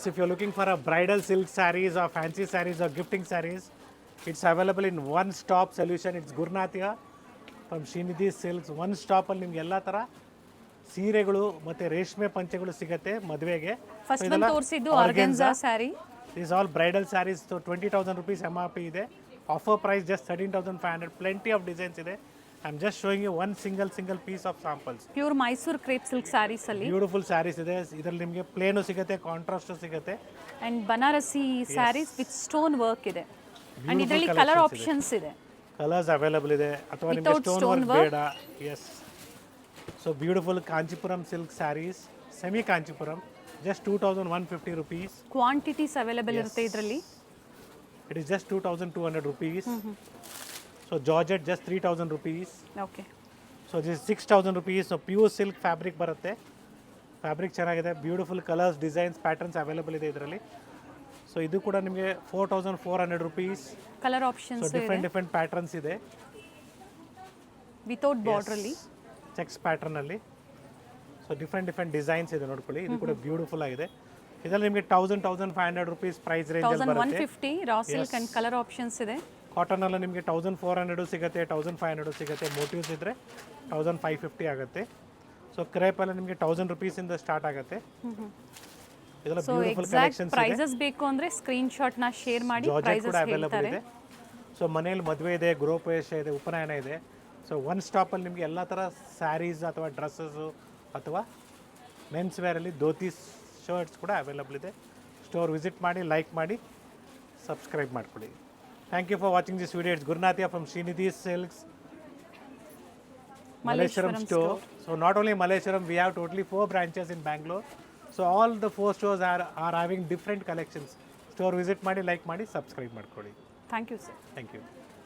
If you're looking for a bridal silk sarees or fancy sarees or gifting sarees, it's available in one stop solution. It's Gurnathia from Srinidhi Silks. One stop ಅಲ್ಲಿ ನಿಮ್ಗೆ ಎಲ್ಲ ಥರ ಸೀರೆಗಳು ಮತ್ತು ರೇಷ್ಮೆ ಪಂಚೆಗಳು ಸಿಗುತ್ತೆ ಮದುವೆಗೆ. ಫಸ್ಟ್ ಬಂದು ತೋರಿಸಿದ್ದು ಆರ್ಗೆನ್ಜಾ sari. These all bridal sarees. So 20,000 rupees MRP ಇದೆ. Offer price just 13,500. Plenty of designs ಇದೆ. I'm just showing you one single piece of samples. Pure Mysuru crepe silk sarees ಅಲ್ಲಿ ಬ್ಯೂಟಿಫುಲ್ ಸ್ಯಾರೀಸ್ ಇದೆ. ಇದರಲ್ಲಿ ನಿಮಗೆ ಪ್ಲೇನು ಸಿಗುತ್ತೆ, ಕಾಂಟ್ರಾಸ್ಟ್ ಸಿಗುತ್ತೆ. And Banarasi sarees with stone work ಇದೆ. And ಇದರಲ್ಲಿ ಕಲರ್ ಆಪ್ಷನ್ಸ್ ಇದೆ. ಕಲರ್ಸ್ ಅವೈಲಬಲ್ ಇದೆ ಅಥವಾ ನಿಮಗೆ ಸ್ಟೋನ್ ವರ್ಕ್ ಬೇಡ. Yes. So beautiful Kanchipuram silk sarees, semi Kanchipuram, just 2,150 rupees. Quantities available ಇರುತ್ತೆ ಇದರಲ್ಲಿ. It is just 2,200 rupees. So Georgette just 3,000 rupees. Okay. So this is 6,000 rupees. So pure silk fabric ಬರುತ್ತೆ. Fabric ಚೆನ್ನಾಗಿದೆ. Beautiful colours, designs, patterns available ಇದೆ ಇದರಲ್ಲಿ. So ಇದು ಕೂಡ ನಿಮಗೆ 4,400 rupees. Colour so options different patterns ಇದೆ. ವಿತೌಟ್ ಬಾರ್ಡರ್ ಅಲ್ಲಿ cheques pattern ಅಲ್ಲಿ. ಸೊ ಡಿಫ್ರೆಂಟ್ ಡಿಸೈನ್ಸ್ ಇದೆ ನೋಡ್ಕೊಳ್ಳಿ. ಇದು ಕೂಡ ಬ್ಯೂಟಿಫುಲ್ ಆಗಿದೆ. ಇದರಲ್ಲಿ ನಿಮಗೆ 1,500 rupees ಪ್ರೈಸ್ ರೇಂಜ್ ಅಲ್ಲಿ ಬರುತ್ತೆ. 1,150 raw silk and colour options ಇದೆ. ಕಾಟನ್ ಅಲ್ಲಿ ನಿಮಗೆ 1,400 ಸಿಗುತ್ತೆ, 1,500 ಸಿಗುತ್ತೆ. ಮೋಟಿವ್ಸ್ ಇದ್ರೆ 1,550 ಆಗುತ್ತೆ. ಸೊ ಕ್ರೇಪ್ ಅಲ್ಲಿ ನಿಮಗೆ 1,000 rupees ಇಂದ ಸ್ಟಾರ್ಟ್ ಆಗುತ್ತೆ. ಇದೆಲ್ಲ ಸೊ ಬ್ಯೂಟಿಫುಲ್ ಎಕ್ಸಾಕ್ಟ್ ಕಲೆಕ್ಷನ್ಸ್ ಇದೆ. ಪ್ರೈಸಸ್ ಬೇಕು ಅಂದ್ರೆ ಸ್ಕ್ರೀನ್ ಶಾಟ್ ನ ಶೇರ್ ಮಾಡಿ ಜಾರ್ಜೆಟ್ ಕೂಡ ಪ್ರೈಸಸ್ ಅವೈಲಬಲ್ ಹೇಳ್ತಾರೆ. ಇದೆ. ಸೊ ಮನೆಯಲ್ಲಿ ಮದುವೆ ಇದೆ, ಗೃಹಪ್ರವೇಶ ಇದೆ, ಉಪನಯನ ಇದೆ. ಸೊ ಒನ್ ಸ್ಟಾಪಲ್ಲಿ ನಿಮಗೆ ಎಲ್ಲ ಥರ ಸ್ಯಾರೀಸ್ ಅಥವಾ ಡ್ರೆಸ್ಸಸ್ಸು ಅಥವಾ ಮೆನ್ಸ್ ವೇರಲ್ಲಿ ಧೋತಿ ಶರ್ಟ್ಸ್ ಕೂಡ ಅವೈಲಬಲ್ ಇದೆ. ಸ್ಟೋರ್ ವಿಸಿಟ್ ಮಾಡಿ, ಲೈಕ್ ಮಾಡಿ, ಸಬ್ಸ್ಕ್ರೈಬ್ ಮಾಡ್ಕೊಳ್ಳಿ. Thank you for watching this video. It's Gurnathiya from Srinidhi Silks, Malleshwaram store. So not only Malleshwaram, we have totally 4 branches in Bangalore. So all the 4 stores are having different collections. Store visit ಮಾಡಿ, like ಮಾಡಿ, subscribe ಮಾಡ್ಕೊಳ್ಳಿ. Thank you sir. Thank you.